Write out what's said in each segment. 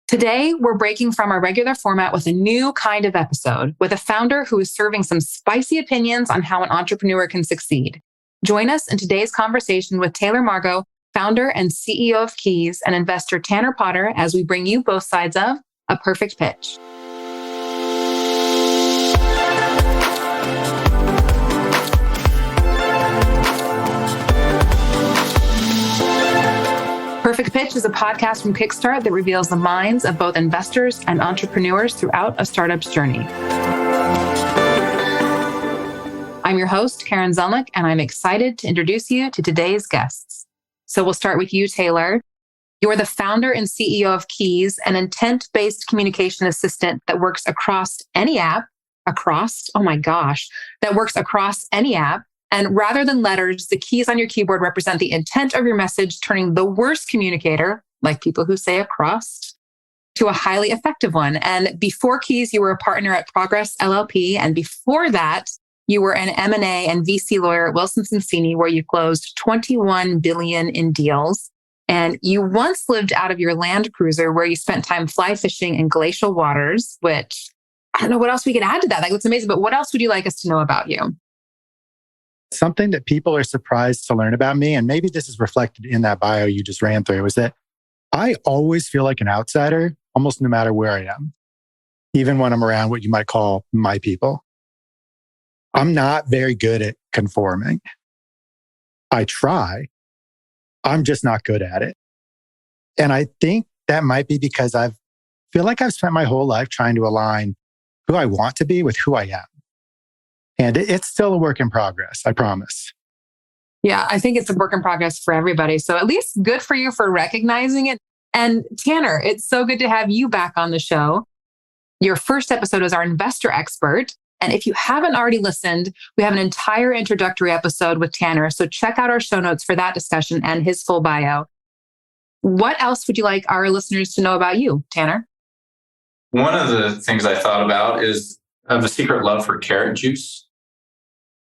Today, we're breaking from our regular format with a new kind of episode with a founder who is serving some spicy opinions on how an entrepreneur can succeed. Join us in today's conversation with Taylor Margot, founder and CEO of Keys, and investor Tanner Potter, as we bring you both sides of A Perfect Pitch. Perfect Pitch is a podcast from Kickstart that reveals the minds of both investors and entrepreneurs throughout a startup's journey. I'm your host, Karen Zelnick, and I'm excited to introduce you to today's guests. So we'll start with you, Taylor. You're the founder and CEO of Keys, an intent-based communication assistant that works across any app, that works across any app. And rather than letters, the keys on your keyboard represent the intent of your message, turning the worst communicator, like people who say across, to a highly effective one. And before Keys, you were a partner at Progress LLP. And before that, you were an M&A and VC lawyer at Wilson Sonsini, where you closed $21 billion in deals. And you once lived out of your Land Cruiser, where you spent time fly fishing in glacial waters, which I don't know what else we could add to that. That looks amazing. But what else would you like us to know about you? Something that people are surprised to learn about me, and maybe this is reflected in that bio you just ran through, is that I always feel like an outsider, almost no matter where I am, even when I'm around what you might call my people. I'm not very good at conforming. I try. I'm just not good at it. And I think that might be because I feel like I've spent my whole life trying to align who I want to be with who I am. And it's still a work in progress, I promise. Yeah, I think it's a work in progress for everybody. So at least good for you for recognizing it. And Tanner, it's so good to have you back on the show. Your first episode is our investor expert. And if you haven't already listened, we have an entire introductory episode with Tanner. So check out our show notes for that discussion and his full bio. What else would you like our listeners to know about you, Tanner? One of the things I thought about is I have a secret love for carrot juice.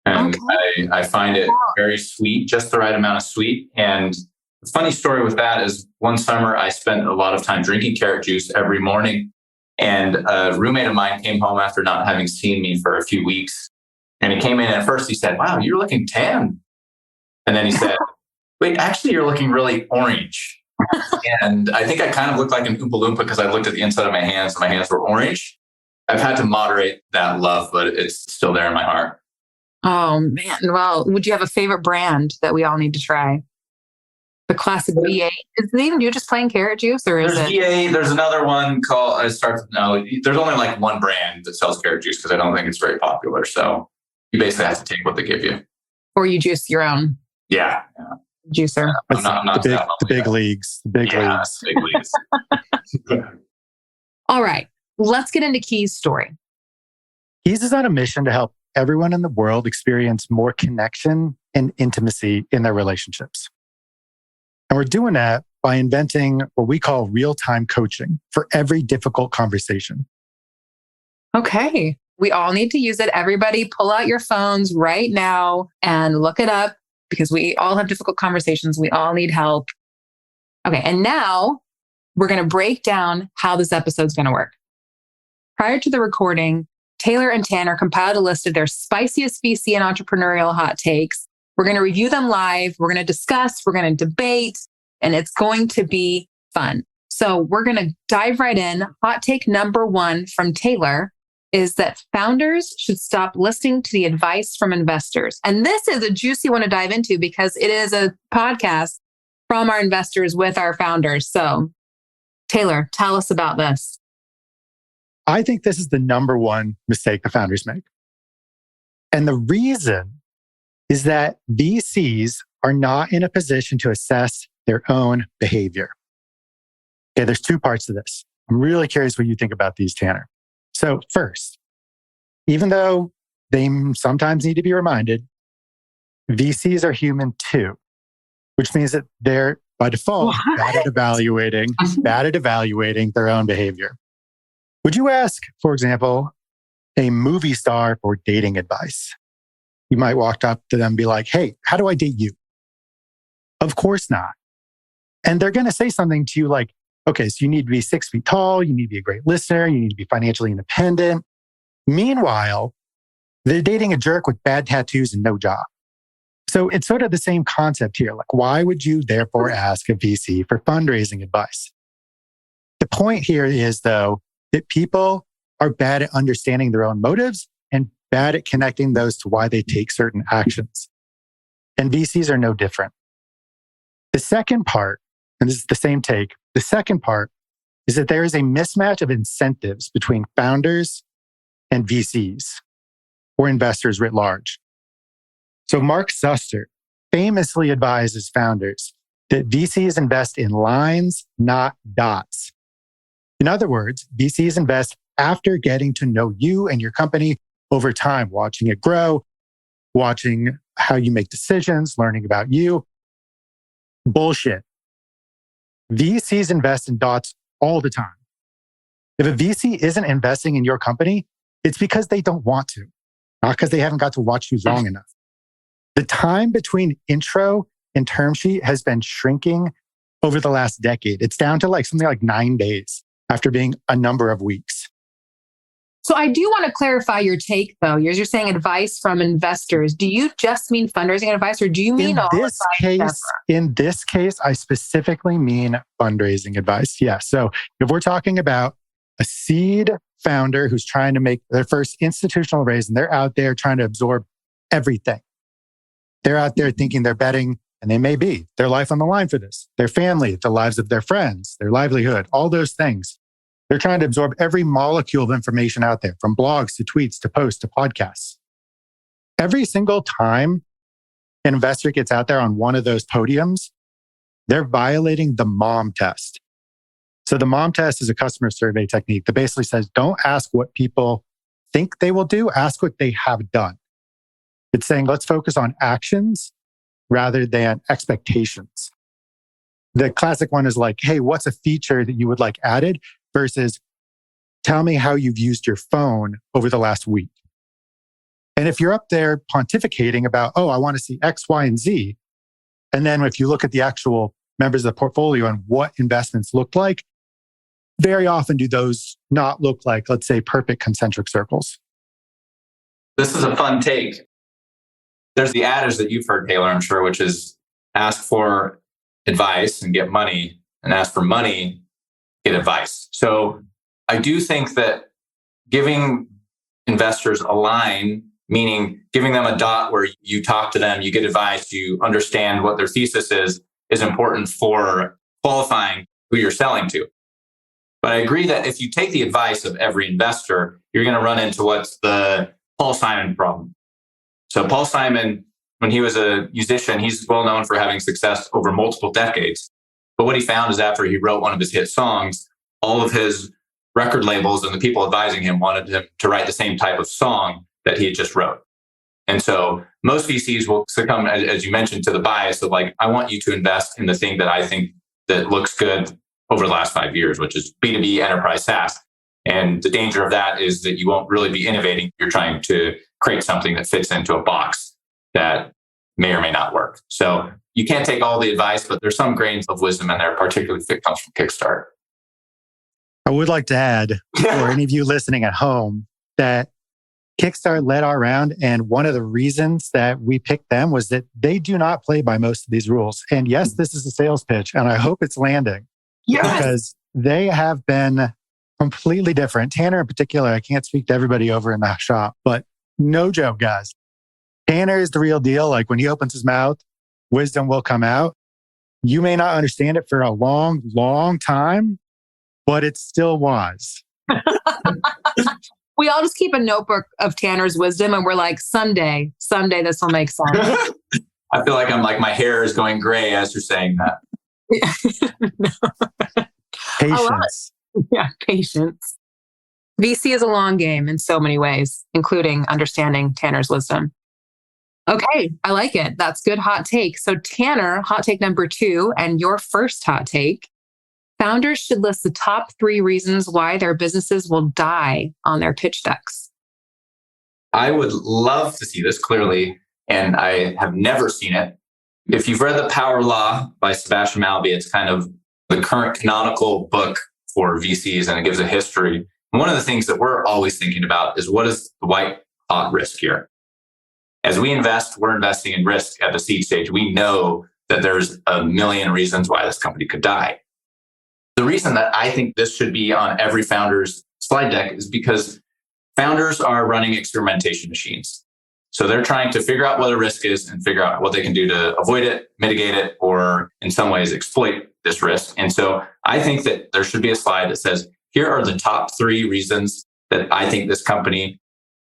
And okay. I find it very sweet, just the right amount of sweet. And the funny story with that is one summer I spent a lot of time drinking carrot juice every morning. And a roommate of mine came home after not having seen me for a few weeks. And he came in and at first he said, "Wow, you're looking tan." And then he said, "Wait, actually you're looking really orange." And I think I kind of looked like an Oompa Loompa because I looked at the inside of my hands and my hands were orange. I've had to moderate that love, but it's still there in my heart. Oh, man. Well, would you have a favorite brand that we all need to try? The classic VA. Is it even you just plain carrot juice? Or is there's it? VA. There's another one called, there's only like one brand that sells carrot juice because I don't think it's very popular. So you basically have to take what they give you. Or you juice your own. Yeah. Juicer. I'm not the big leagues. The big leagues. All right. Let's get into Keys' story. Keys is on a mission to help everyone in the world experience more connection and intimacy in their relationships. And we're doing that by inventing what we call real-time coaching for every difficult conversation. Okay. We all need to use it. Everybody pull out your phones right now and look it up because we all have difficult conversations. We all need help. Okay. And now we're going to break down how this episode's going to work. Prior to the recording, Taylor and Tanner compiled a list of their spiciest VC and entrepreneurial hot takes. We're going to review them live. We're going to discuss, we're going to debate, and it's going to be fun. So we're going to dive right in. Hot take number 1 from Taylor is that founders should stop listening to the advice from investors. And this is a juicy one to dive into because it is a podcast from our investors with our founders. So Taylor, tell us about this. I think this is the number one mistake the founders make. And the reason is that VCs are not in a position to assess their own behavior. Okay, there's 2 parts to this. I'm really curious what you think about these, Tanner. So first, even though they sometimes need to be reminded, VCs are human too, which means that they're by default bad at evaluating their own behavior. Would you ask, for example, a movie star for dating advice? You might walk up to them and be like, "Hey, how do I date you?" Of course not. And they're going to say something to you like, Okay, so you need to be 6 feet tall, you need to be a great listener, you need to be financially independent. Meanwhile, they're dating a jerk with bad tattoos and no job. So it's sort of the same concept here. Like, why would you therefore ask a VC for fundraising advice? The point here is, though, that people are bad at understanding their own motives and bad at connecting those to why they take certain actions. And VCs are no different. The second part, and this is the same take, the second part is that there is a mismatch of incentives between founders and VCs or investors writ large. So Mark Suster famously advises founders that VCs invest in lines, not dots. In other words, VCs invest after getting to know you and your company over time, watching it grow, watching how you make decisions, learning about you. Bullshit. VCs invest in dots all the time. If a VC isn't investing in your company, it's because they don't want to, not because they haven't got to watch you long enough. The time between intro and term sheet has been shrinking over the last decade. It's down to something like 9 days after being a number of weeks. So I do want to clarify your take, though. You're saying advice from investors. Do you just mean fundraising advice, or do you mean in this case, I specifically mean fundraising advice. Yeah. So if we're talking about a seed founder who's trying to make their first institutional raise and they're out there trying to absorb everything, they're out there thinking they're betting, and they may be, their life on the line for this, their family, the lives of their friends, their livelihood, all those things. They're trying to absorb every molecule of information out there, from blogs to tweets to posts to podcasts. Every single time an investor gets out there on one of those podiums, they're violating the MOM test. So the MOM test is a customer survey technique that basically says, don't ask what people think they will do, ask what they have done. It's saying, let's focus on actions rather than expectations. The classic one is like, hey, what's a feature that you would like added? Versus, tell me how you've used your phone over the last week. And if you're up there pontificating about, oh, I want to see X, Y, and Z, and then if you look at the actual members of the portfolio and what investments look like, very often do those not look like, let's say, perfect concentric circles. This is a fun take. There's the adage that you've heard, Taylor, I'm sure, which is ask for advice and get money, and ask for money, get advice. So I do think that giving investors a line, meaning giving them a dot where you talk to them, you get advice, you understand what their thesis is important for qualifying who you're selling to. But I agree that if you take the advice of every investor, you're going to run into what's the Paul Simon problem. So Paul Simon, when he was a musician, he's well known for having success over multiple decades. But what he found is after he wrote one of his hit songs, all of his record labels and the people advising him wanted him to write the same type of song that he had just wrote. And so most VCs will succumb, as you mentioned, to the bias of like, I want you to invest in the thing that I think that looks good over the last 5 years, which is B2B enterprise SaaS. And the danger of that is that you won't really be innovating. You're trying to create something that fits into a box that may or may not work. So you can't take all the advice, but there's some grains of wisdom in there, particularly if it comes from Kickstart. I would like to add, for any of you listening at home, that Kickstart led our round. And one of the reasons that we picked them was that they do not play by most of these rules. And yes, this is a sales pitch, and I hope it's landing. Yes. Because they have been completely different. Tanner in particular, I can't speak to everybody over in the shop, but no joke, guys. Tanner is the real deal. Like when he opens his mouth, wisdom will come out. You may not understand it for a long, long time, but it's still wise. We all just keep a notebook of Tanner's wisdom and we're like, someday this will make sense. I feel like my hair is going gray as you're saying that. Patience. Yeah, patience. VC is a long game in so many ways, including understanding Tanner's wisdom. Okay, I like it. That's good hot take. So Tanner, hot take number 2, and your first hot take. Founders should list the top 3 reasons why their businesses will die on their pitch decks. I would love to see this clearly, and I have never seen it. If you've read The Power Law by Sebastian Mallaby, it's kind of the current canonical book for VCs, and it gives a history. One of the things that we're always thinking about is what is the white hot risk here? As we invest, we're investing in risk at the seed stage. We know that there's a million reasons why this company could die. The reason that I think this should be on every founder's slide deck is because founders are running experimentation machines. So they're trying to figure out what a risk is and figure out what they can do to avoid it, mitigate it, or in some ways exploit this risk. And so I think that there should be a slide that says, here are the top 3 reasons that I think this company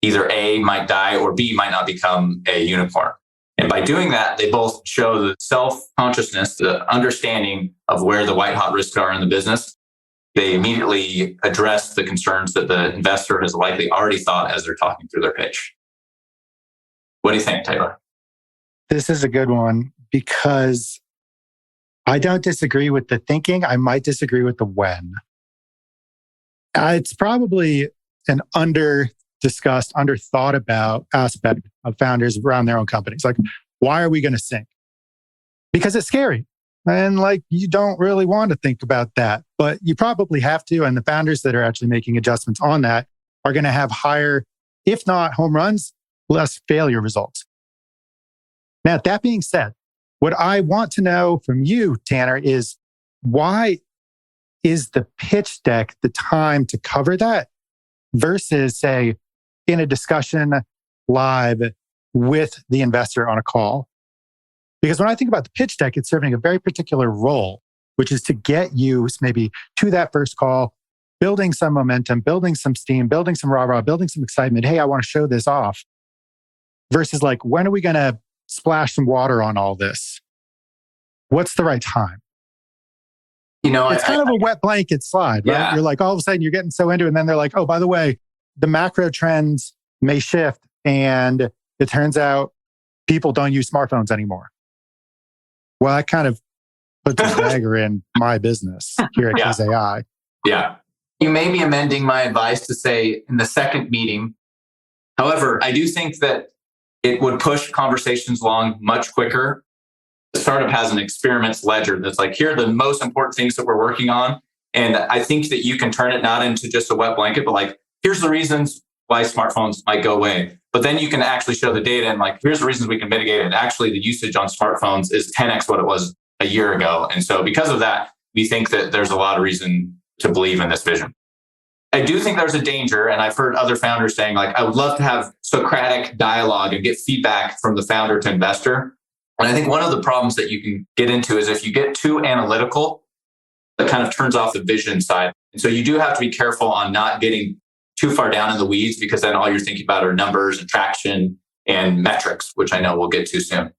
either A, might die, or B, might not become a unicorn. And by doing that, they both show the self-consciousness, the understanding of where the white hot risks are in the business. They immediately address the concerns that the investor has likely already thought as they're talking through their pitch. What do you think, Taylor? This is a good one because I don't disagree with the thinking. I might disagree with the when. It's probably an under-discussed, under-thought about aspect of founders around their own companies. Like, why are we going to sink? Because it's scary. And like, you don't really want to think about that, but you probably have to. And the founders that are actually making adjustments on that are going to have higher, if not home runs, less failure results. Now, that being said, what I want to know from you, Tanner, is why is the pitch deck the time to cover that versus, say, in a discussion live with the investor on a call? Because when I think about the pitch deck, it's serving a very particular role, which is to get you maybe to that first call, building some momentum, building some steam, building some rah-rah, building some excitement. Hey, I want to show this off. Versus like, when are we going to splash some water on all this? What's the right time? It's kind of a wet blanket slide, right? Yeah. You're like, all of a sudden you're getting so into it. And then they're like, oh, by the way, the macro trends may shift. And it turns out people don't use smartphones anymore. Well, that kind of puts a dagger in my business here at Kiz AI. Yeah. You may be amending my advice to say in the second meeting. However, I do think that it would push conversations along much quicker. The startup has an experiments ledger that's like, here are the most important things that we're working on. And I think that you can turn it not into just a wet blanket, but like, here's the reasons why smartphones might go away. But then you can actually show the data and like, here's the reasons we can mitigate it. Actually, the usage on smartphones is 10x what it was a year ago. And so because of that, we think that there's a lot of reason to believe in this vision. I do think there's a danger, and I've heard other founders saying, like, I would love to have Socratic dialogue and get feedback from the founder to investor. And I think one of the problems that you can get into is if you get too analytical, that kind of turns off the vision side. And so you do have to be careful on not getting too far down in the weeds, because then all you're thinking about are numbers and traction and metrics, which I know we'll get to soon.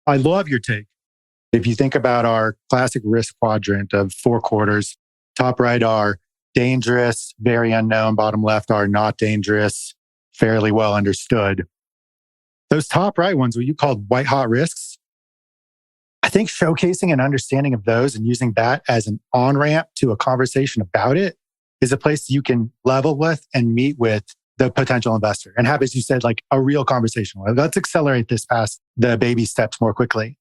I love your take. If you think about our classic risk quadrant of 4 quarters, top right are dangerous, very unknown. Bottom left are not dangerous, fairly well understood. Those top right ones, what you called white hot risks, I think showcasing an understanding of those and using that as an on-ramp to a conversation about it is a place you can level with and meet with the potential investor and have, as you said, like a real conversation. Let's accelerate this past the baby steps more quickly.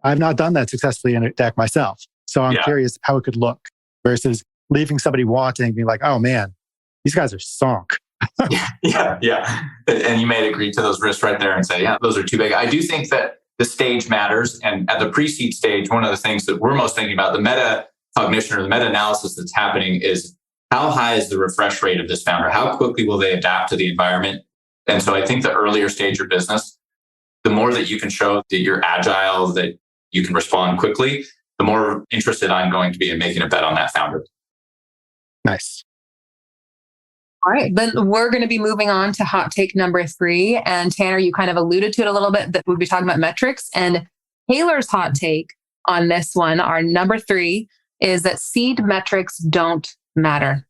I've not done that successfully in a deck myself. So I'm curious how it could look versus leaving somebody wanting, being like, oh man, these guys are sunk. Yeah. And you may agree to those risks right there and say, yeah, those are too big. I do think that the stage matters. And at the pre-seed stage, one of the things that we're most thinking about, the meta-cognition or the meta-analysis that's happening is how high is the refresh rate of this founder? How quickly will they adapt to the environment? And so I think the earlier stage of business, the more that you can show that you're agile, that you can respond quickly, the more interested I'm going to be in making a bet on that founder. Nice. All right. Then we're going to be moving on to hot take number 3. And Tanner, you kind of alluded to it a little bit, that we'll be talking about metrics. And Taylor's hot take on this one, our number 3, is that seed metrics don't matter.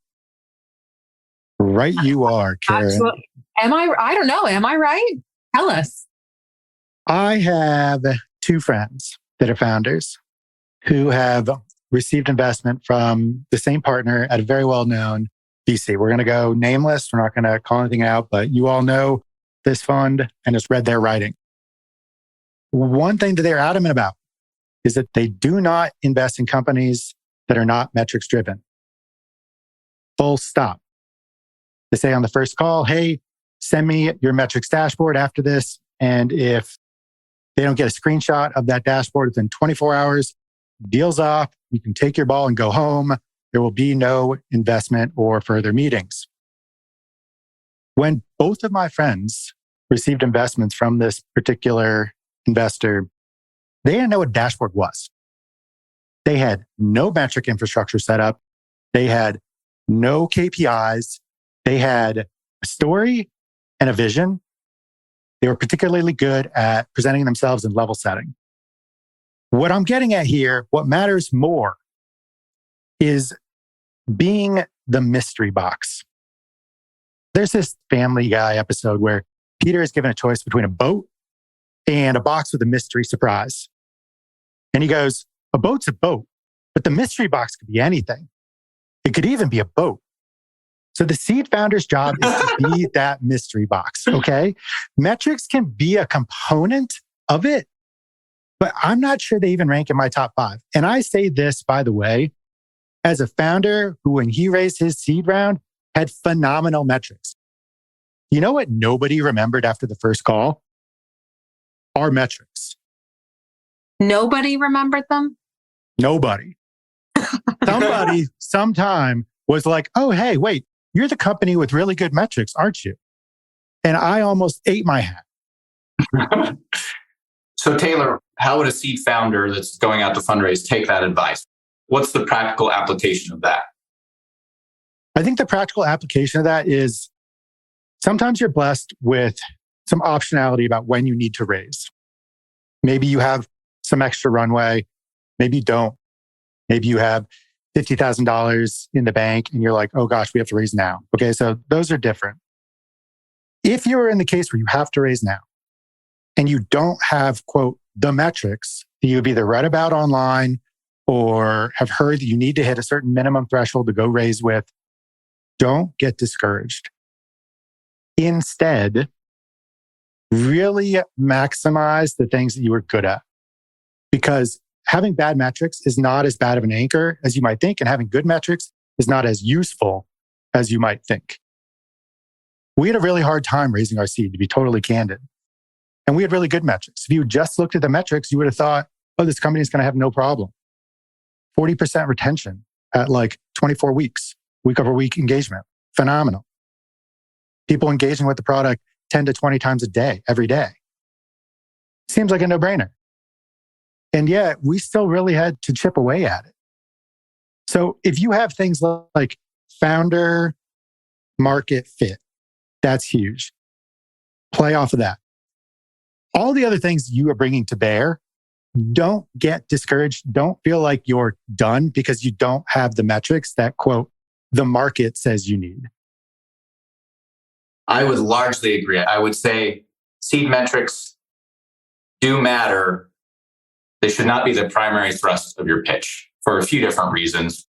Right you are, Karen. Absolutely. I don't know. Am I right? Tell us. I have 2 friends that are founders who have received investment from the same partner at a very well-known VC. We're going to go nameless. We're not going to call anything out, but you all know this fund and just read their writing. One thing that they're adamant about is that they do not invest in companies that are not metrics driven. Full stop. They say on the first call, hey, send me your metrics dashboard after this. And if they don't get a screenshot of that dashboard within 24 hours, deal's off. You can take your ball and go home. There will be no investment or further meetings. When both of my friends received investments from this particular investor, they didn't know what a dashboard was. They had no metric infrastructure set up. They had no KPIs. They had a story and a vision. They were particularly good at presenting themselves in level setting. What I'm getting at here, what matters more is being the mystery box. There's this Family Guy episode where Peter is given a choice between a boat and a box with a mystery surprise. And he goes, a boat's a boat, but the mystery box could be anything. It could even be a boat. So the seed founder's job is to be that mystery box, okay? Metrics can be a component of it, but I'm not sure they even rank in my top 5. And I say this, by the way, as a founder who, when he raised his seed round, had phenomenal metrics. You know what nobody remembered after the first call? Our metrics. Nobody remembered them? Nobody. Somebody, sometime was like, oh, hey, wait, you're the company with really good metrics, aren't you? And I almost ate my hat. So Taylor, how would a seed founder that's going out to fundraise take that advice? What's the practical application of that? I think the practical application of that is sometimes you're blessed with some optionality about when you need to raise. Maybe you have some extra runway. Maybe you don't. Maybe you have $50,000 in the bank and you're like, oh gosh, we have to raise now. Okay, so those are different. If you're in the case where you have to raise now and you don't have, quote, the metrics that you've either read about online or have heard that you need to hit a certain minimum threshold to go raise with, don't get discouraged. Instead, really maximize the things that you are good at. Because having bad metrics is not as bad of an anchor as you might think, and having good metrics is not as useful as you might think. We had a really hard time raising our seed, to be totally candid. And we had really good metrics. If you just looked at the metrics, you would have thought, oh, this company is going to have no problem. 40% retention at like 24 weeks, week over week engagement. Phenomenal. People engaging with the product 10 to 20 times a day, every day. Seems like a no-brainer. And yet we still really had to chip away at it. So if you have things like founder market fit, that's huge. Play off of that. All the other things you are bringing to bear, don't get discouraged. Don't feel like you're done because you don't have the metrics that, quote, the market says you need. I would largely agree. I would say seed metrics do matter. They should not be the primary thrust of your pitch for a few different reasons.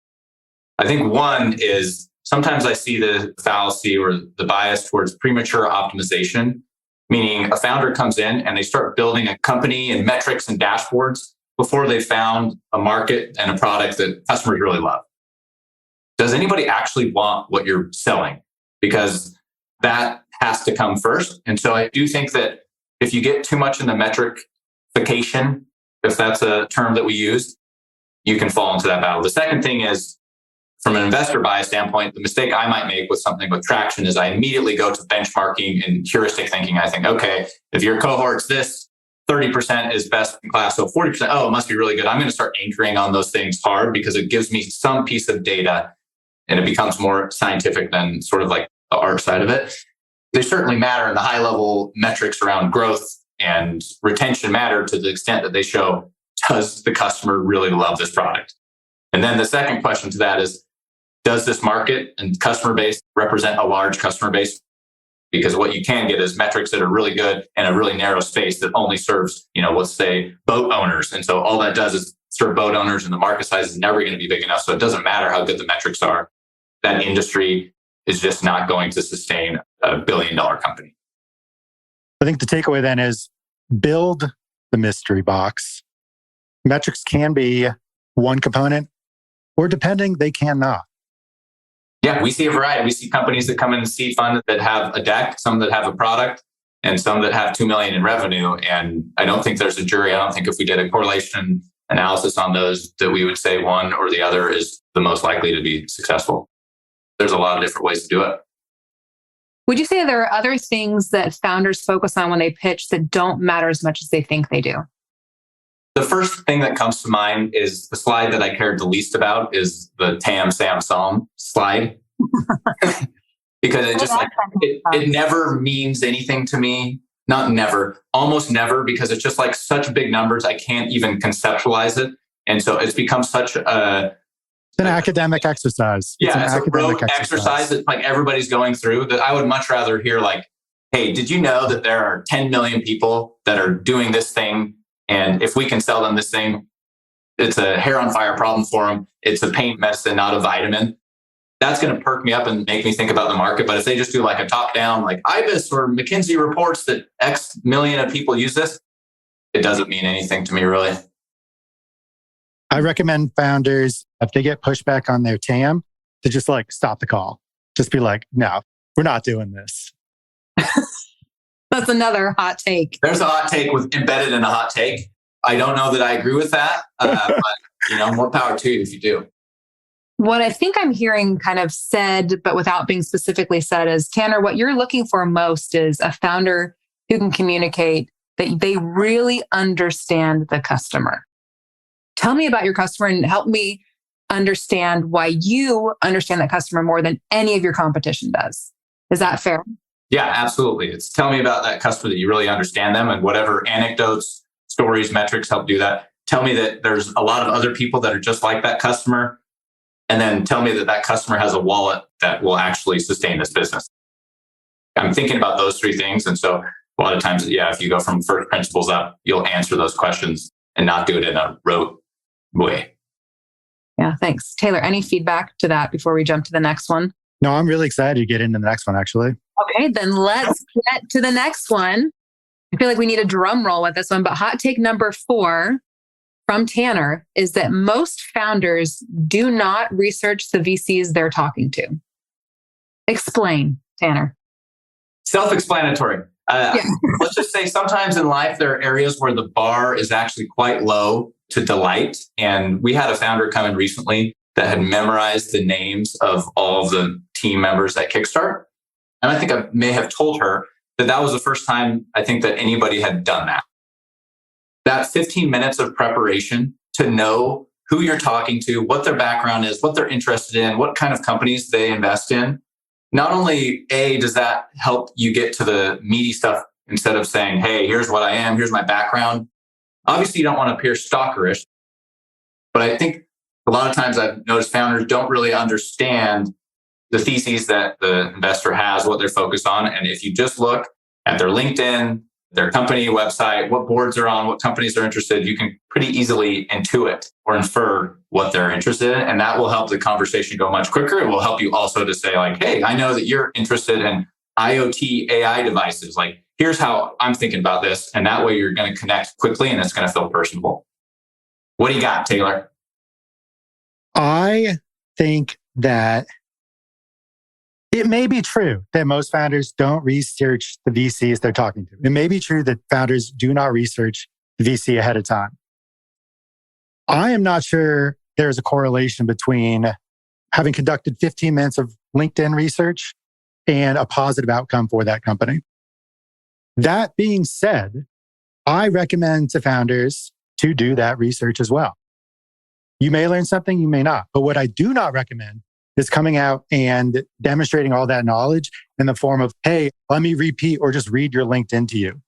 I think one is sometimes I see the fallacy or the bias towards premature optimization, meaning a founder comes in and they start building a company and metrics and dashboards before they found a market and a product that customers really love. Does anybody actually want what you're selling? Because that has to come first. And so I do think that if you get too much in the metricification, if that's a term that we use, you can fall into that battle. The second thing is, from an investor bias standpoint, the mistake I might make with something with traction is I immediately go to benchmarking and heuristic thinking. I think, okay, if your cohort's this, 30% is best in class, so 40%, oh, it must be really good. I'm going to start anchoring on those things hard because it gives me some piece of data and it becomes more scientific than sort of like the art side of it. They certainly matter, and the high level metrics around growth and retention matter to the extent that they show, does the customer really love this product? And then the second question to that is, does this market and customer base represent a large customer base? Because what you can get is metrics that are really good in a really narrow space that only serves, let's say boat owners. And so all that does is serve boat owners, and the market size is never going to be big enough. So it doesn't matter how good the metrics are. That industry is just not going to sustain a billion-dollar company. I think the takeaway then is build the mystery box, Metrics can be one component, or depending, they cannot. Yeah, we see a variety. We see companies that come in and seed fund that have a deck, some that have a product, and some that have 2 million in revenue. And I don't think there's a jury. I don't think if we did a correlation analysis on those that we would say one or the other is the most likely to be successful. There's a lot of different ways to do it. Would you say there are other things that founders focus on when they pitch that don't matter as much as they think they do? The first thing that comes to mind is the slide that I cared the least about is the TAM, SAM, SOM slide. Because it just it never means anything to me. Not never, almost never, because it's just like such big numbers. I can't even conceptualize it. And so it's become such it's an academic exercise. Yeah, it's a rote exercise that like everybody's going through that I would much rather hear like, hey, did you know that there are 10 million people that are doing this thing? And if we can sell them this thing, it's a hair on fire problem for them. It's a pain medicine, not a vitamin. That's going to perk me up and make me think about the market. But if they just do like a top down, like IBIS or McKinsey reports that X million of people use this, it doesn't mean anything to me, really. I recommend founders, if they get pushback on their TAM, to just like stop the call. Just be like, no, we're not doing this. That's another hot take. There's a hot take with embedded in a hot take. I don't know that I agree with that, but more power to you if you do. What I think I'm hearing kind of said, but without being specifically said, is Tanner, what you're looking for most is a founder who can communicate that they really understand the customer. Tell me about your customer and help me understand why you understand that customer more than any of your competition does. Is that fair? Yeah, absolutely. It's tell me about that customer that you really understand them and whatever anecdotes, stories, metrics help do that. Tell me that there's a lot of other people that are just like that customer. And then tell me that that customer has a wallet that will actually sustain this business. I'm thinking about those three things. And so a lot of times, if you go from first principles up, you'll answer those questions and not do it in a rote way. Yeah, thanks. Taylor, any feedback to that before we jump to the next one? No, I'm really excited to get into the next one, actually. Okay, then let's get to the next one. I feel like we need a drum roll with this one, but hot take number 4 from Tanner is that most founders do not research the VCs they're talking to. Explain, Tanner. Self-explanatory. Let's just say sometimes in life, there are areas where the bar is actually quite low to delight. And we had a founder come in recently that had memorized the names of all of the team members at Kickstart. And I think I may have told her that was the first time I think that anybody had done that. That 15 minutes of preparation to know who you're talking to, what their background is, what they're interested in, what kind of companies they invest in. Not only does that help you get to the meaty stuff instead of saying, hey, here's what I am, here's my background. Obviously, you don't want to appear stalkerish, but I think a lot of times I've noticed founders don't really understand the theses that the investor has, what they're focused on. And if you just look at their LinkedIn, their company website, what boards are on, what companies are interested, you can pretty easily intuit or infer what they're interested in. And that will help the conversation go much quicker. It will help you also to say like, hey, I know that you're interested in IoT AI devices. Like, here's how I'm thinking about this. And that way you're going to connect quickly and it's going to feel personable. What do you got, Taylor? I think that it may be true that most founders don't research the VCs they're talking to. It may be true that founders do not research the VC ahead of time. I am not sure there's a correlation between having conducted 15 minutes of LinkedIn research and a positive outcome for that company. That being said, I recommend to founders to do that research as well. You may learn something, you may not. But what I do not recommend is coming out and demonstrating all that knowledge in the form of, hey, let me repeat or just read your LinkedIn to you.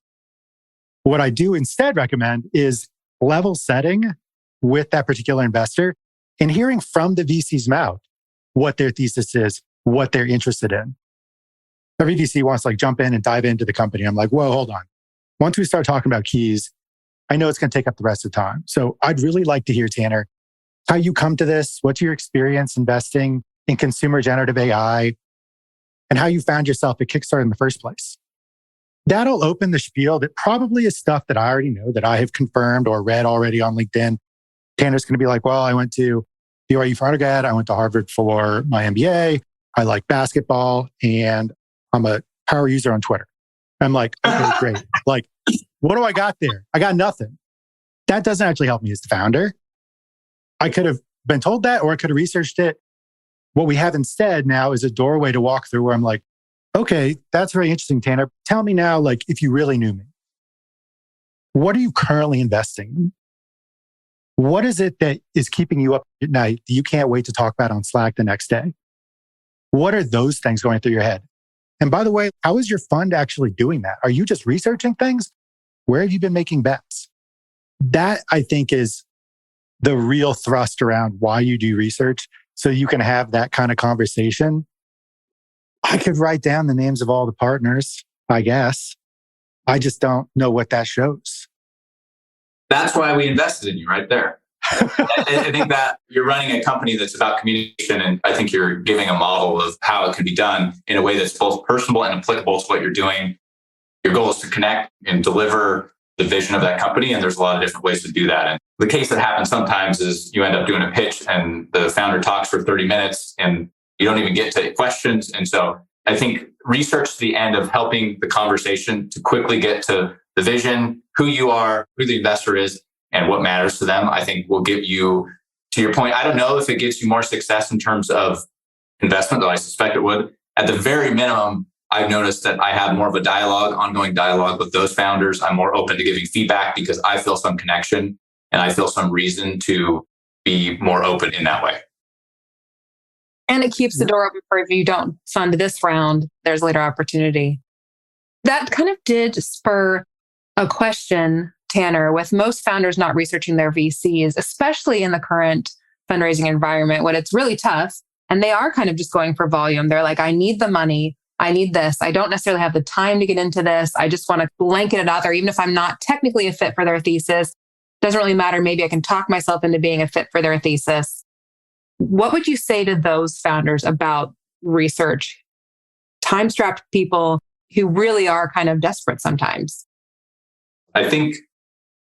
What I do instead recommend is level setting with that particular investor and hearing from the VC's mouth what their thesis is, what they're interested in. Every VC wants to like jump in and dive into the company. I'm like, whoa, hold on. Once we start talking about keys, I know it's going to take up the rest of the time. So I'd really like to hear, Tanner, how you come to this, what's your experience investing in consumer generative AI, and how you found yourself at Kickstarter in the first place. That'll open the spiel that probably is stuff that I already know, that I have confirmed or read already on LinkedIn, Tanner's going to be like, well, I went to BYU for undergrad. I went to Harvard for my MBA. I like basketball and I'm a power user on Twitter. I'm like, okay, great. Like, what do I got there? I got nothing. That doesn't actually help me as the founder. I could have been told that, or I could have researched it. What we have instead now is a doorway to walk through where I'm like, okay, that's very interesting, Tanner. Tell me now, like, if you really knew me, what are you currently investing in? What is it that is keeping you up at night that you can't wait to talk about on Slack the next day? What are those things going through your head? And by the way, how is your fund actually doing that? Are you just researching things? Where have you been making bets? That, I think, is the real thrust around why you do research, so you can have that kind of conversation. I could write down the names of all the partners, I guess. I just don't know what that shows. That's why we invested in you right there. I think that you're running a company that's about communication, and I think you're giving a model of how it can be done in a way that's both personable and applicable to what you're doing. Your goal is to connect and deliver the vision of that company, and there's a lot of different ways to do that. And the case that happens sometimes is you end up doing a pitch and the founder talks for 30 minutes and you don't even get to questions. And so I think research to the end of helping the conversation to quickly get to the vision, who you are, who the investor is, and what matters to them, I think will give you, to your point, I don't know if it gives you more success in terms of investment, though I suspect it would. At the very minimum, I've noticed that I have more of a ongoing dialogue with those founders. I'm more open to giving feedback because I feel some connection and I feel some reason to be more open in that way. And it keeps the door open for if you don't fund this round, there's later opportunity. That kind of did spur a question, Tanner, with most founders not researching their VCs, especially in the current fundraising environment when it's really tough and they are kind of just going for volume. They're like, I need the money. I need this. I don't necessarily have the time to get into this. I just want to blanket it out there. Even if I'm not technically a fit for their thesis, doesn't really matter. Maybe I can talk myself into being a fit for their thesis. What would you say to those founders about research? Time-strapped people who really are kind of desperate sometimes. I think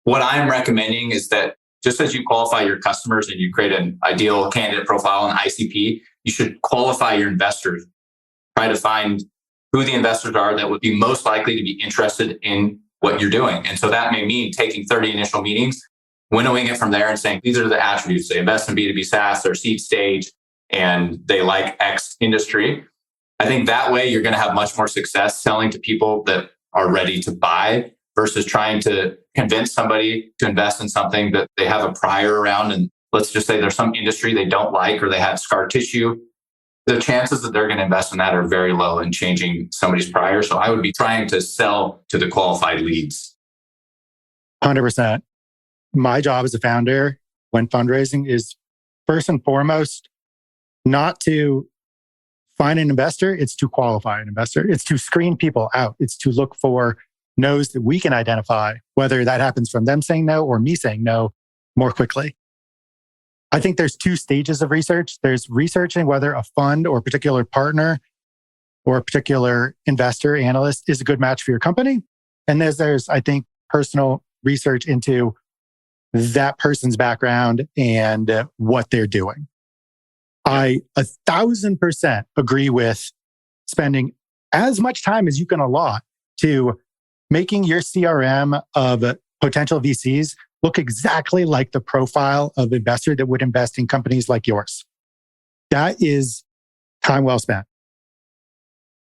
what I'm recommending is that just as you qualify your customers and you create an ideal candidate profile in ICP, you should qualify your investors. Try to find who the investors are that would be most likely to be interested in what you're doing. And so that may mean taking 30 initial meetings, winnowing it from there and saying, these are the attributes. They invest in B2B SaaS, they're seed stage, and they like X industry. I think that way you're going to have much more success selling to people that are ready to buy versus trying to convince somebody to invest in something that they have a prior around. And let's just say there's some industry they don't like or they have scar tissue. The chances that they're going to invest in that are very low in changing somebody's prior. So I would be trying to sell to the qualified leads. 100%. My job as a founder when fundraising is first and foremost not to find an investor, it's to qualify an investor. It's to screen people out. It's to look for no's that we can identify, whether that happens from them saying no or me saying no more quickly. I think there's two stages of research. There's researching whether a fund or a particular partner or a particular investor, analyst is a good match for your company. And there's I think, personal research into that person's background and what they're doing. I 1,000% agree with spending as much time as you can allot to making your CRM of potential VCs look exactly like the profile of investor that would invest in companies like yours. That is time well spent.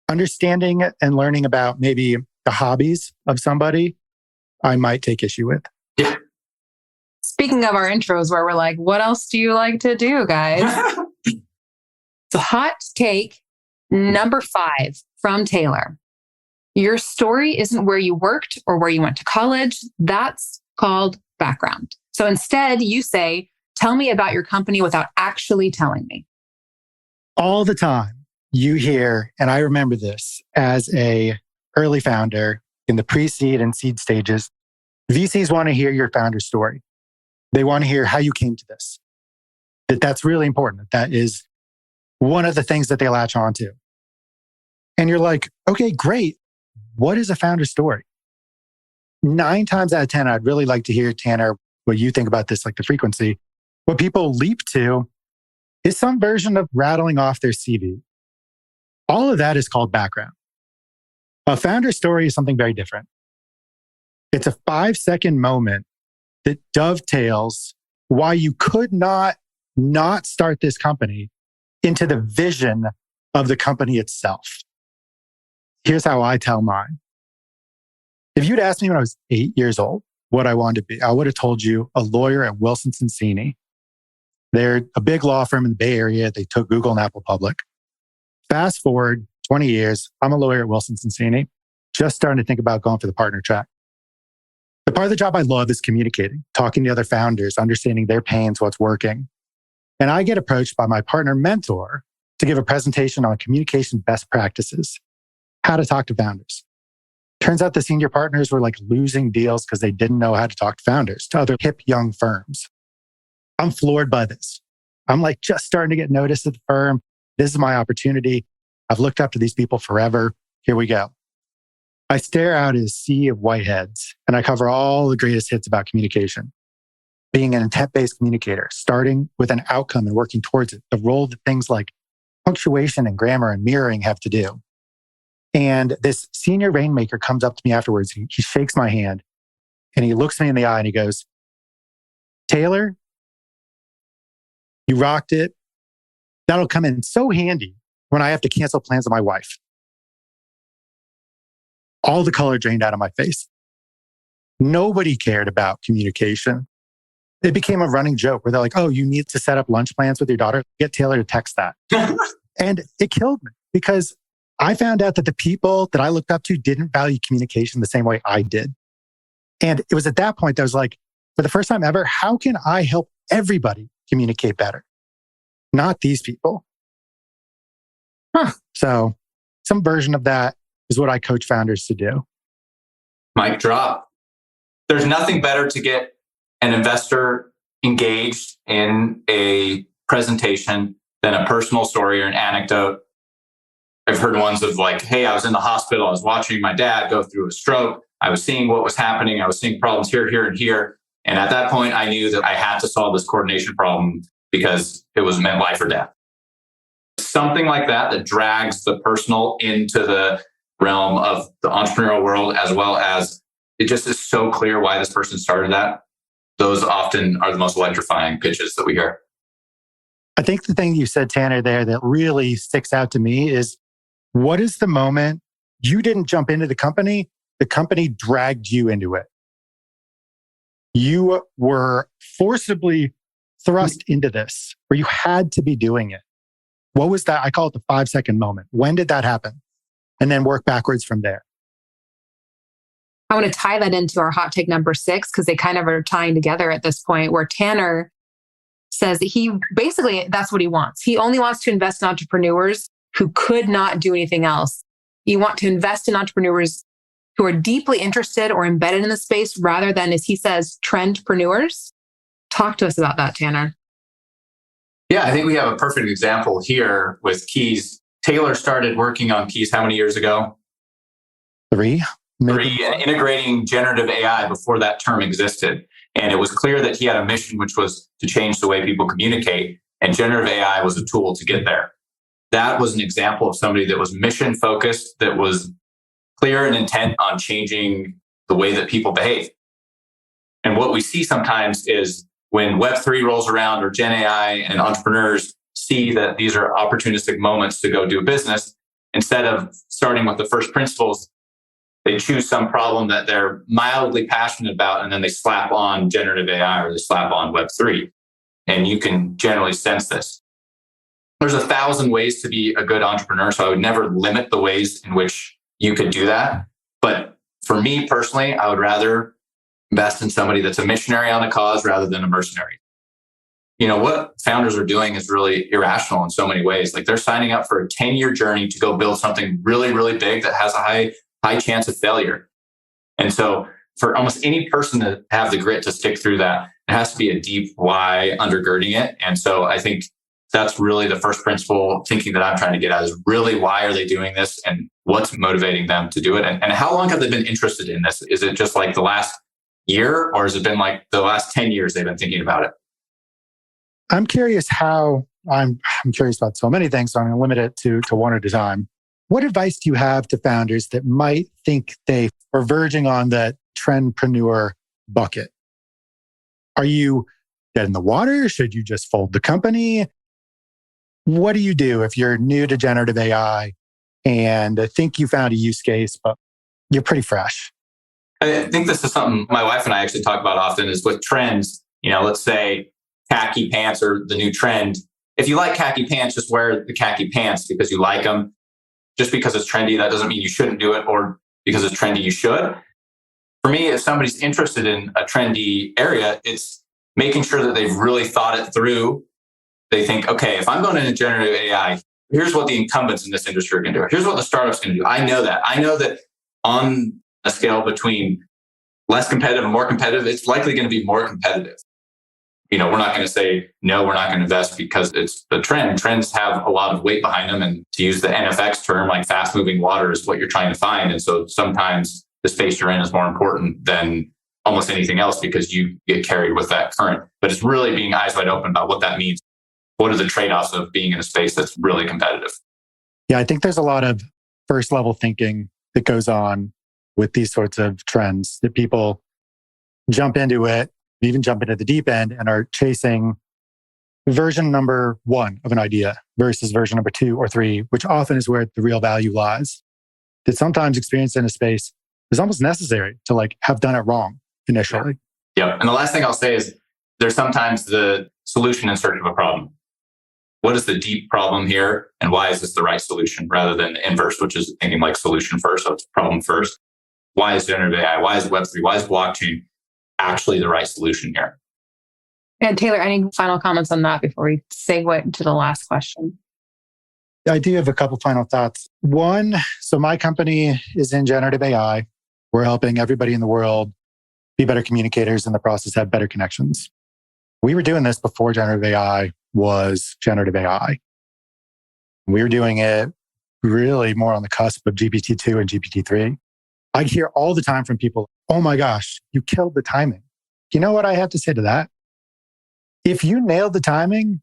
Understanding and learning about maybe the hobbies of somebody, I might take issue with. Yeah. Speaking of our intros where we're like, what else do you like to do, guys? It's a hot take. Number 5 from Taylor. Your story isn't where you worked or where you went to college. That's called background. So instead, you say, tell me about your company without actually telling me. All the time you hear, and I remember this as a early founder in the pre-seed and seed stages, VCs want to hear your founder story. They want to hear how you came to this. That's really important. That is one of the things that they latch onto. And you're like, okay, great. What is a founder story? 9 times out of 10, I'd really like to hear, Tanner, what you think about this, like the frequency. What people leap to is some version of rattling off their CV. All of that is called background. A founder story is something very different. It's a 5-second moment that dovetails why you could not start this company into the vision of the company itself. Here's how I tell mine. If you'd asked me when I was 8 years old what I wanted to be, I would have told you a lawyer at Wilson Sonsini. They're a big law firm in the Bay Area. They took Google and Apple public. Fast forward 20 years, I'm a lawyer at Wilson Sonsini, just starting to think about going for the partner track. The part of the job I love is communicating, talking to other founders, understanding their pains, what's working. And I get approached by my partner mentor to give a presentation on communication best practices, how to talk to founders. Turns out the senior partners were like losing deals because they didn't know how to talk to founders, to other hip young firms. I'm floored by this. I'm like just starting to get noticed at the firm. This is my opportunity. I've looked up to these people forever. Here we go. I stare out at a sea of whiteheads and I cover all the greatest hits about communication. Being an intent-based communicator, starting with an outcome and working towards it, the role that things like punctuation and grammar and mirroring have to do. And this senior rainmaker comes up to me afterwards. He shakes my hand and he looks me in the eye and he goes, "Taylor, you rocked it. That'll come in so handy when I have to cancel plans with my wife." All the color drained out of my face. Nobody cared about communication. It became a running joke where they're like, "Oh, you need to set up lunch plans with your daughter? Get Taylor to text that." And it killed me because I found out that the people that I looked up to didn't value communication the same way I did. And it was at that point that I was like, for the first time ever, how can I help everybody communicate better? Not these people. So some version of that is what I coach founders to do. Mic drop. There's nothing better to get an investor engaged in a presentation than a personal story or an anecdote. I've heard ones of like, "Hey, I was in the hospital. I was watching my dad go through a stroke. I was seeing what was happening. I was seeing problems here, here, and here. And at that point, I knew that I had to solve this coordination problem because it was meant life or death." Something like that drags the personal into the realm of the entrepreneurial world, as well as it just is so clear why this person started that. Those often are the most electrifying pitches that we hear. I think the thing you said, Tanner, there that really sticks out to me is, what is the moment you didn't jump into the company dragged you into it? You were forcibly thrust into this where you had to be doing it. What was that? I call it the 5-second moment. When did that happen? And then work backwards from there. I want to tie that into our hot take number 6 because they kind of are tying together at this point, where Tanner says that he basically, that's what he wants. He only wants to invest in entrepreneurs who could not do anything else. You want to invest in entrepreneurs who are deeply interested or embedded in the space rather than, as he says, trend-preneurs. Talk to us about that, Tanner. Yeah, I think we have a perfect example here with Keys. Taylor started working on Keys how many years ago? 3. Maybe. And integrating generative AI before that term existed. And it was clear that he had a mission, which was to change the way people communicate. And generative AI was a tool to get there. That was an example of somebody that was mission focused, that was clear and intent on changing the way that people behave. And what we see sometimes is when Web3 rolls around or Gen AI and entrepreneurs see that these are opportunistic moments to go do business, instead of starting with the first principles, they choose some problem that they're mildly passionate about, and then they slap on generative AI or they slap on Web3. And you can generally sense this. There's 1,000 ways to be a good entrepreneur, so I would never limit the ways in which you could do that. But for me personally, I would rather invest in somebody that's a missionary on a cause rather than a mercenary. You know, what founders are doing is really irrational in so many ways. Like, they're signing up for a 10-year journey to go build something really, really big that has a high chance of failure. And so for almost any person to have the grit to stick through that, it has to be a deep why undergirding it. And so I think that's really the first principle thinking that I'm trying to get at, is really why are they doing this and what's motivating them to do it? And how long have they been interested in this? Is it just like the last year, or has it been like the last 10 years they've been thinking about it? I'm curious I'm curious about so many things, so I'm going to limit it to one at a time. What advice do you have to founders that might think they are verging on the trendpreneur bucket? Are you dead in the water? Should you just fold the company? What do you do if you're new to generative AI and think you found a use case, but you're pretty fresh? I think this is something my wife and I actually talk about often is with trends. Let's say khaki pants are the new trend. If you like khaki pants, just wear the khaki pants because you like them. Just because it's trendy, that doesn't mean you shouldn't do it, or because it's trendy, you should. For me, if somebody's interested in a trendy area, it's making sure that they've really thought it through. They think, okay, if I'm going into generative AI, here's what the incumbents in this industry are going to do. Here's what the startup's going to do. I know that. I know that on a scale between less competitive and more competitive, it's likely going to be more competitive. We're not going to say, no, we're not going to invest because it's the trend. Trends have a lot of weight behind them. And to use the NFX term, like fast moving water is what you're trying to find. And so sometimes the space you're in is more important than almost anything else because you get carried with that current. But it's really being eyes wide open about what that means. What are the trade-offs of being in a space that's really competitive? Yeah, I think there's a lot of first level thinking that goes on with these sorts of trends that people jump into it, even jump into the deep end and are chasing version number 1 of an idea versus version number 2 or 3, which often is where the real value lies. That sometimes experience in a space is almost necessary to have done it wrong initially. Yeah. And the last thing I'll say is there's sometimes the solution in search of a problem. What is the deep problem here? And why is this the right solution rather than the inverse, which is thinking like solution first. So it's problem first. Why is generative AI? Why is Web3? Why is blockchain actually the right solution here? And Taylor, any final comments on that before we segue to the last question? I do have a couple final thoughts. One, so my company is in generative AI. We're helping everybody in the world be better communicators, in the process have better connections. We were doing this before generative AI was generative AI. We were doing it really more on the cusp of GPT-2 and GPT-3. I hear all the time from people, oh my gosh, you killed the timing. You know what I have to say to that? If you nailed the timing,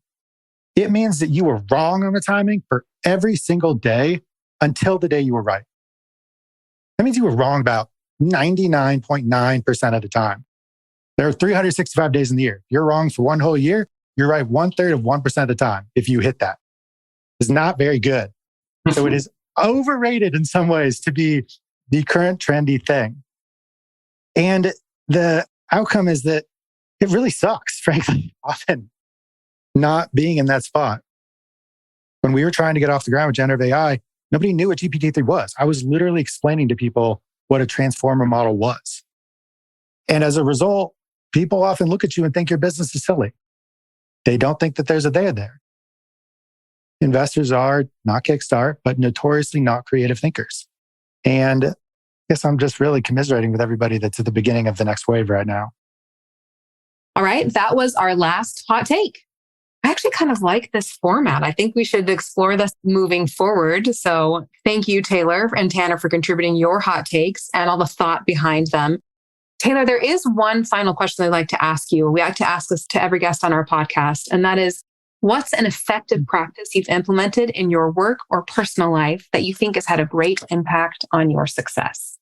it means that you were wrong on the timing for every single day until the day you were right. That means you were wrong about 99.9% of the time. There are 365 days in the year. You're wrong for one whole year. You're right 1/3 of 1% of the time if you hit that. It's not very good. So it is overrated in some ways to be the current trendy thing. And the outcome is that it really sucks, frankly, often not being in that spot. When we were trying to get off the ground with generative AI, nobody knew what GPT-3 was. I was literally explaining to people what a transformer model was. And as a result, people often look at you and think your business is silly. They don't think that there's a there. Investors are not Kickstart, but notoriously not creative thinkers. And I guess I'm just really commiserating with everybody that's at the beginning of the next wave right now. All right. That was our last hot take. I actually kind of like this format. I think we should explore this moving forward. So thank you, Taylor and Tanner, for contributing your hot takes and all the thought behind them. Taylor, there is one final question I'd like to ask you. We like to ask this to every guest on our podcast, and that is, what's an effective practice you've implemented in your work or personal life that you think has had a great impact on your success?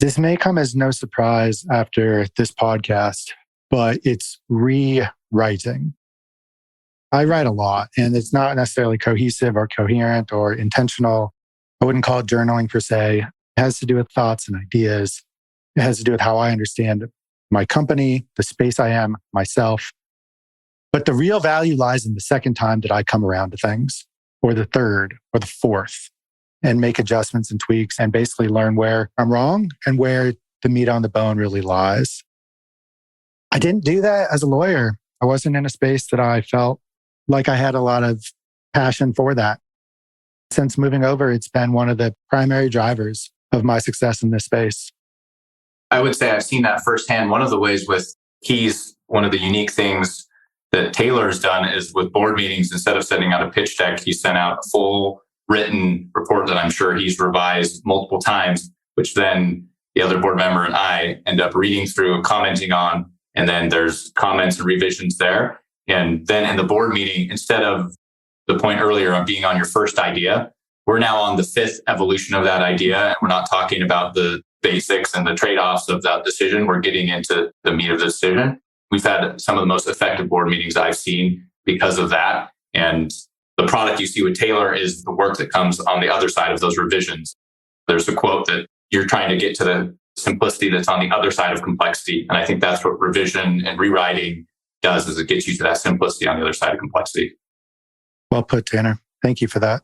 This may come as no surprise after this podcast, but it's rewriting. I write a lot, and it's not necessarily cohesive or coherent or intentional. I wouldn't call it journaling per se. It has to do with thoughts and ideas. It has to do with how I understand my company, the space I am, myself. But the real value lies in the second time that I come around to things, or the third, or the fourth, and make adjustments and tweaks and basically learn where I'm wrong and where the meat on the bone really lies. I didn't do that as a lawyer. I wasn't in a space that I felt like I had a lot of passion for that. Since moving over, it's been one of the primary drivers of my success in this space. I would say I've seen that firsthand. One of the ways with Keys, one of the unique things that Taylor's done is with board meetings, instead of sending out a pitch deck, he sent out a full written report that I'm sure he's revised multiple times, which then the other board member and I end up reading through and commenting on. And then there's comments and revisions there. And then in the board meeting, instead of the point earlier on being on your first idea, we're now on the fifth evolution of that idea. And we're not talking about the basics and the trade-offs of that decision. We're getting into the meat of the decision. We've had some of the most effective board meetings I've seen because of that. And the product you see with Taylor is the work that comes on the other side of those revisions. There's a quote that you're trying to get to the simplicity that's on the other side of complexity. And I think that's what revision and rewriting does, is it gets you to that simplicity on the other side of complexity. Well put, Tanner. Thank you for that.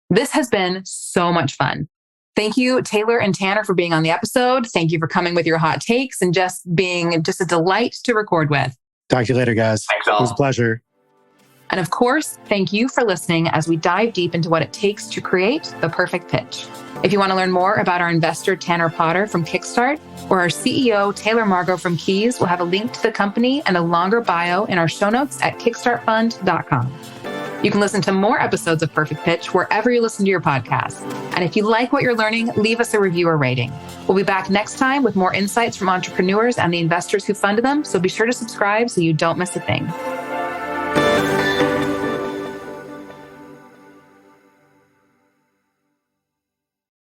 This has been so much fun. Thank you, Taylor and Tanner, for being on the episode. Thank you for coming with your hot takes and just being just a delight to record with. Talk to you later, guys. Thanks, all. It was a pleasure. And of course, thank you for listening as we dive deep into what it takes to create the perfect pitch. If you want to learn more about our investor, Tanner Potter from Kickstart, or our CEO, Taylor Margot from Keys, we'll have a link to the company and a longer bio in our show notes at kickstartfund.com. You can listen to more episodes of Perfect Pitch wherever you listen to your podcasts. And if you like what you're learning, leave us a review or rating. We'll be back next time with more insights from entrepreneurs and the investors who funded them, so be sure to subscribe so you don't miss a thing.